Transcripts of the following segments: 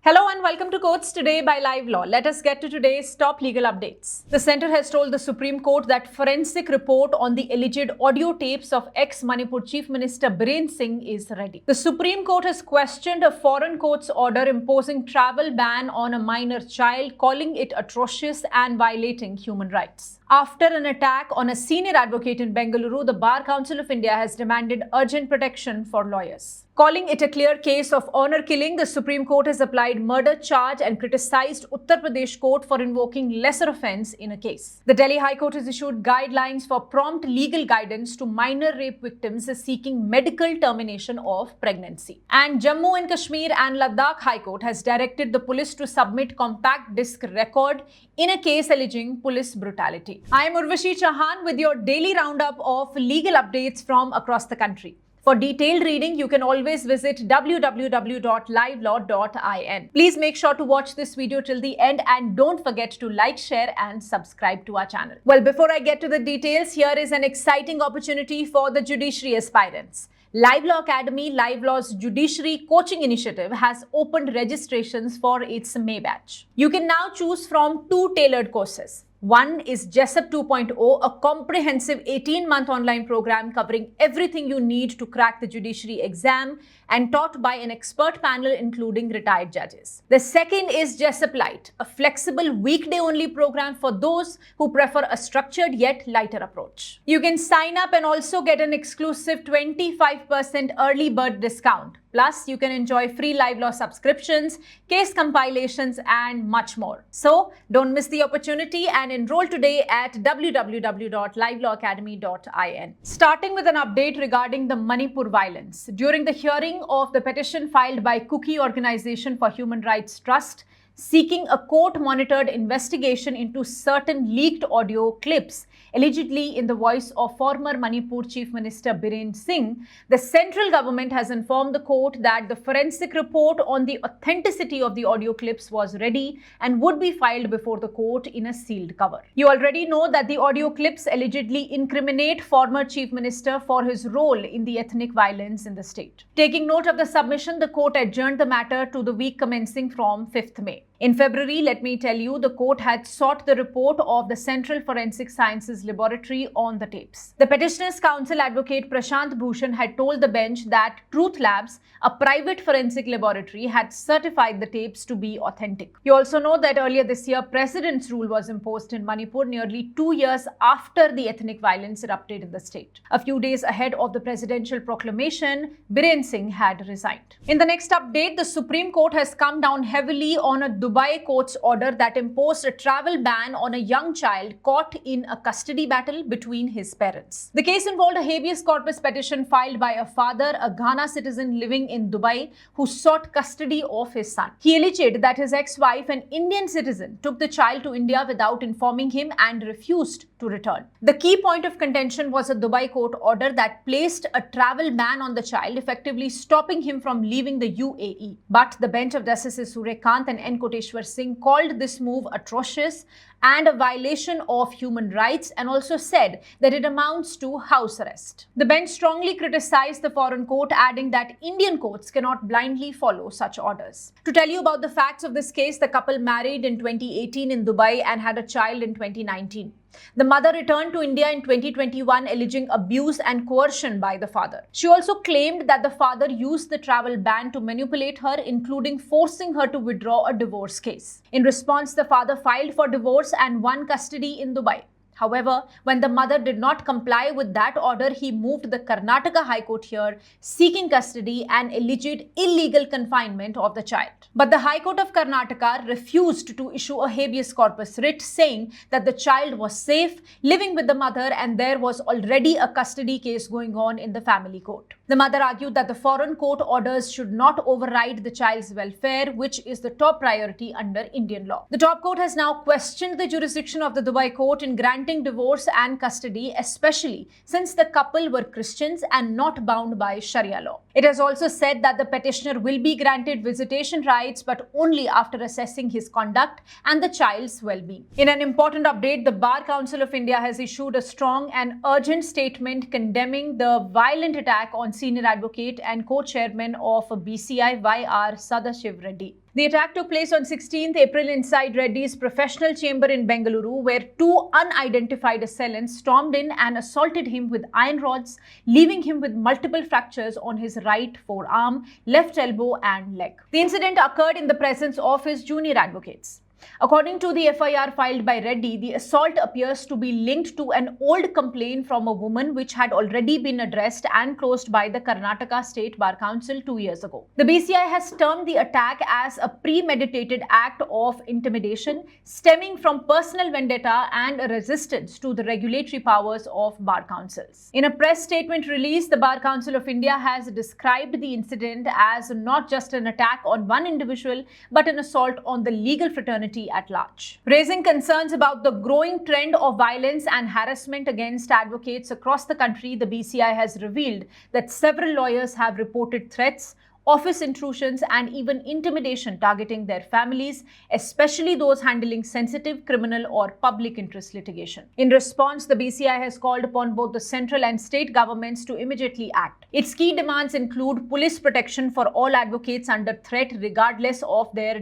Hello and welcome to Courts Today by Live Law. Let us get to today's top legal updates. The centre has told the Supreme Court that forensic report on the alleged audio tapes of ex-Manipur Chief Minister Biren Singh is ready. The Supreme Court has questioned a foreign court's order imposing travel ban on a minor child, calling it atrocious and violating human rights. After an attack on a senior advocate in Bengaluru, the Bar Council of India has demanded urgent protection for lawyers. Calling it a clear case of honor killing, the Supreme Court has applied murder charge and criticized Uttar Pradesh court for invoking lesser offence in a case. The Delhi High Court has issued guidelines for prompt legal guidance to minor rape victims seeking medical termination of pregnancy. And Jammu and Kashmir and Ladakh High Court has directed the police to submit compact disc record in a case alleging police brutality. I am Urvashi Chauhan with your daily roundup of legal updates from across the country. For detailed reading, you can always visit www.livelaw.in. Please make sure to watch this video till the end and don't forget to like, share and subscribe to our channel. Well, before I get to the details, here is an exciting opportunity for the judiciary aspirants. Live Law Academy, Live Law's judiciary coaching initiative, has opened registrations for its May batch. You can now choose from two tailored courses. One is Jessup 2.0, a comprehensive 18-month online program covering everything you need to crack the judiciary exam and taught by an expert panel including retired judges. The second is Jessup Lite, a flexible weekday-only program for those who prefer a structured yet lighter approach. You can sign up and also get an exclusive 25% early bird discount. Plus, you can enjoy free Live Law subscriptions, case compilations, and much more. So, don't miss the opportunity and enroll today at www.livelawacademy.in. Starting with an update regarding the Manipur violence. During the hearing of the petition filed by Kuki Organization for Human Rights Trust, seeking a court-monitored investigation into certain leaked audio clips allegedly in the voice of former Manipur Chief Minister Biren Singh, the central government has informed the court that the forensic report on the authenticity of the audio clips was ready and would be filed before the court in a sealed cover. You already know that the audio clips allegedly incriminate former Chief Minister for his role in the ethnic violence in the state. Taking note of the submission, the court adjourned the matter to the week commencing from 5th May. In February, let me tell you, the court had sought the report of the Central Forensic Sciences Laboratory on the tapes. The petitioner's counsel advocate Prashant Bhushan had told the bench that Truth Labs, a private forensic laboratory, had certified the tapes to be authentic. You also know that earlier this year, President's rule was imposed in Manipur nearly 2 years after the ethnic violence erupted in the state. A few days ahead of the presidential proclamation, Biren Singh had resigned. In the next update, the Supreme Court has come down heavily on a Dubai court's order that imposed a travel ban on a young child caught in a custody battle between his parents. The case involved a habeas corpus petition filed by a father, a Ghana citizen living in Dubai, who sought custody of his son. He alleged that his ex-wife, an Indian citizen, took the child to India without informing him and refused to return. The key point of contention was a Dubai court order that placed a travel ban on the child, effectively stopping him from leaving the UAE. But the bench of Justices Suryakant and N. Koteshwar Singh called this move atrocious and a violation of human rights and also said that it amounts to house arrest. The bench strongly criticized the foreign court, adding that Indian courts cannot blindly follow such orders. To tell you about the facts of this case, the couple married in 2018 in Dubai and had a child in 2019. The mother returned to India in 2021 alleging abuse and coercion by the father. She also claimed that the father used the travel ban to manipulate her, including forcing her to withdraw a divorce case. In response, the father filed for divorce and won custody in Dubai. However, when the mother did not comply with that order, he moved the Karnataka High Court here, seeking custody and alleged illegal confinement of the child. But the High Court of Karnataka refused to issue a habeas corpus writ, saying that the child was safe, living with the mother, and there was already a custody case going on in the family court. The mother argued that the foreign court orders should not override the child's welfare, which is the top priority under Indian law. The top court has now questioned the jurisdiction of the Dubai court in granting divorce and custody, especially since the couple were Christians and not bound by Sharia law. It has also said that the petitioner will be granted visitation rights, but only after assessing his conduct and the child's well-being. In an important update, the Bar Council of India has issued a strong and urgent statement condemning the violent attack on senior advocate and co-chairman of BCI, Y.R. Sadashiv Reddy. The attack took place on 16th April inside Reddy's professional chamber in Bengaluru, where two unidentified assailants stormed in and assaulted him with iron rods, leaving him with multiple fractures on his right forearm, left elbow, and leg. The incident occurred in the presence of his junior advocates. According to the FIR filed by Reddy, the assault appears to be linked to an old complaint from a woman which had already been addressed and closed by the Karnataka State Bar Council 2 years ago. The BCI has termed the attack as a premeditated act of intimidation stemming from personal vendetta and a resistance to the regulatory powers of bar councils. In a press statement released, the Bar Council of India has described the incident as not just an attack on one individual but an assault on the legal fraternity at large, raising concerns about the growing trend of violence and harassment against advocates across the country. The BCI has revealed that several lawyers have reported threats, office intrusions, and even intimidation targeting their families, especially those handling sensitive criminal or public interest litigation. In response, the BCI has called upon both the central and state governments to immediately act. Its key demands include police protection for all advocates under threat regardless of their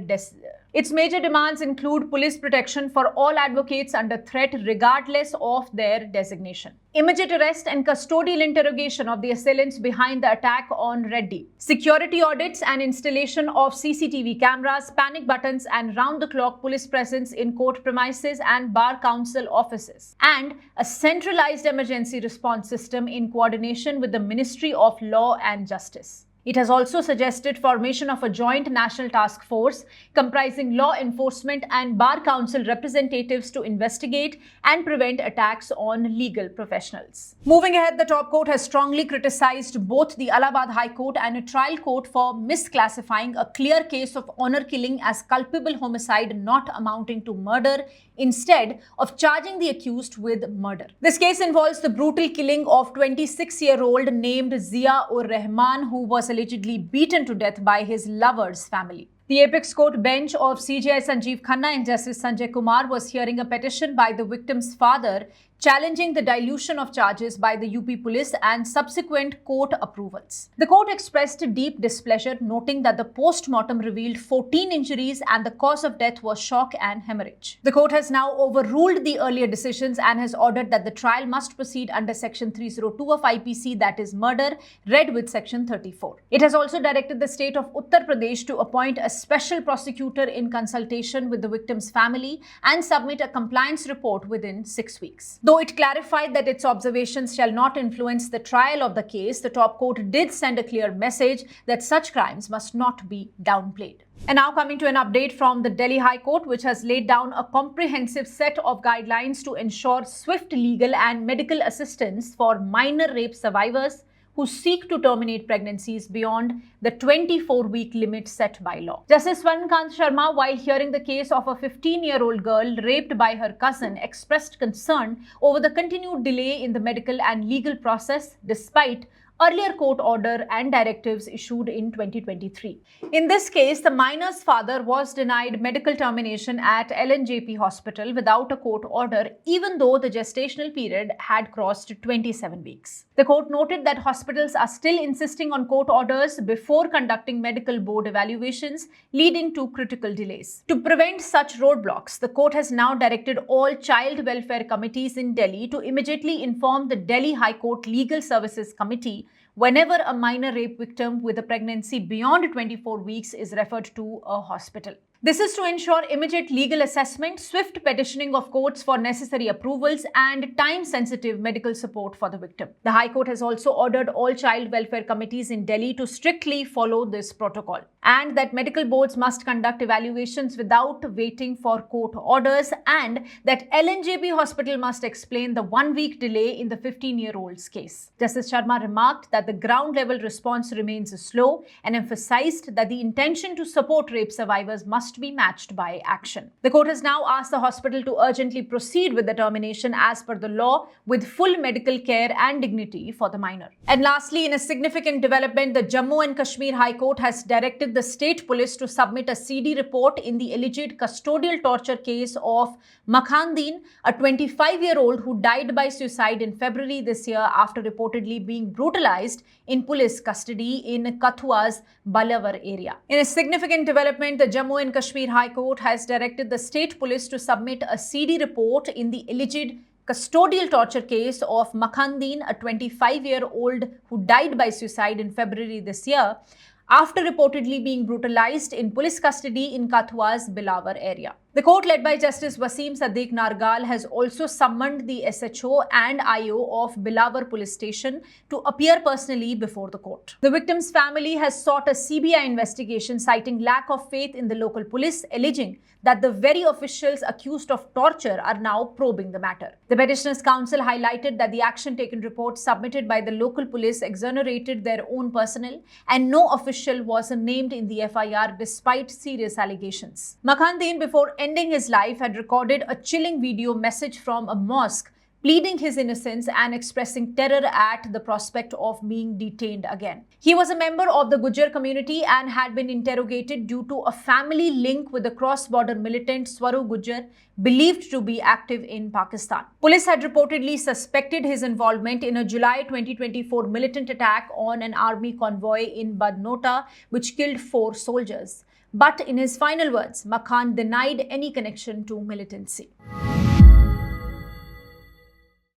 Its major demands include police protection for all advocates under threat regardless of their designation, immediate arrest and custodial interrogation of the assailants behind the attack on Reddy, security audits and installation of CCTV cameras, panic buttons and round-the-clock police presence in court premises and bar council offices, and a centralized emergency response system in coordination with the Ministry of Law and Justice. It has also suggested formation of a joint national task force comprising law enforcement and bar council representatives to investigate and prevent attacks on legal professionals. Moving ahead, the top court has strongly criticized both the Allahabad High Court and a trial court for misclassifying a clear case of honor killing as culpable homicide not amounting to murder, instead of charging the accused with murder. This case involves the brutal killing of 26-year-old named Zia-ur-Rahman, who was allegedly beaten to death by his lover's family. The Apex Court bench of CJI Sanjeev Khanna and Justice Sanjay Kumar was hearing a petition by the victim's father challenging the dilution of charges by the UP police and subsequent court approvals. The court expressed deep displeasure, noting that the post-mortem revealed 14 injuries and the cause of death was shock and hemorrhage. The court has now overruled the earlier decisions and has ordered that the trial must proceed under Section 302 of IPC, that is murder, read with Section 34. It has also directed the state of Uttar Pradesh to appoint a special prosecutor in consultation with the victim's family and submit a compliance report within 6 weeks. Though it clarified that its observations shall not influence the trial of the case, the top court did send a clear message that such crimes must not be downplayed. And now coming to an update from the Delhi High Court, which has laid down a comprehensive set of guidelines to ensure swift legal and medical assistance for minor rape survivors who seek to terminate pregnancies beyond the 24-week limit set by law. Justice Swarnakant Sharma, while hearing the case of a 15-year-old girl raped by her cousin, expressed concern over the continued delay in the medical and legal process despite earlier court order and directives issued in 2023. In this case, the minor's father was denied medical termination at LNJP Hospital without a court order, even though the gestational period had crossed 27 weeks. The court noted that hospitals are still insisting on court orders before conducting medical board evaluations, leading to critical delays. To prevent such roadblocks, the court has now directed all child welfare committees in Delhi to immediately inform the Delhi High Court Legal Services Committee whenever a minor rape victim with a pregnancy beyond 24 weeks is referred to a hospital. This is to ensure immediate legal assessment, swift petitioning of courts for necessary approvals, and time-sensitive medical support for the victim. The High Court has also ordered all child welfare committees in Delhi to strictly follow this protocol, and that medical boards must conduct evaluations without waiting for court orders, and that LNJP Hospital must explain the 1-week delay in the 15-year-old's case. Justice Sharma remarked that the ground-level response remains slow and emphasized that the intention to support rape survivors must be matched by action. The court has now asked the hospital to urgently proceed with the termination as per the law with full medical care and dignity for the minor. And lastly, in a significant development, the Jammu and Kashmir High Court has directed directed the state police to submit a CD report in the alleged custodial torture case of Makhandeen, a 25-year-old who died by suicide in February this year after reportedly being brutalized in police custody in Kathua's Balavar area. In a significant development, the Jammu and Kashmir High Court has directed the state police to submit a CD report in the alleged custodial torture case of Makhandeen, a 25-year-old who died by suicide in February this year after reportedly being brutalized in police custody in Kathua's Bilawar area. The court, led by Justice Wasim Sadiq Nargal, has also summoned the SHO and IO of Bilawar police station to appear personally before the court. The victim's family has sought a CBI investigation, citing lack of faith in the local police, alleging that the very officials accused of torture are now probing the matter. The Petitioners' Counsel highlighted that the action taken report submitted by the local police exonerated their own personnel and no official was named in the FIR despite serious allegations. Makhandeen, before ending his life, had recorded a chilling video message from a mosque pleading his innocence and expressing terror at the prospect of being detained again. He was a member of the Gujar community and had been interrogated due to a family link with the cross-border militant Swaru Gujar, believed to be active in Pakistan. Police had reportedly suspected his involvement in a July 2024 militant attack on an army convoy in Badnota, which killed 4 soldiers. But in his final words, Makhan denied any connection to militancy.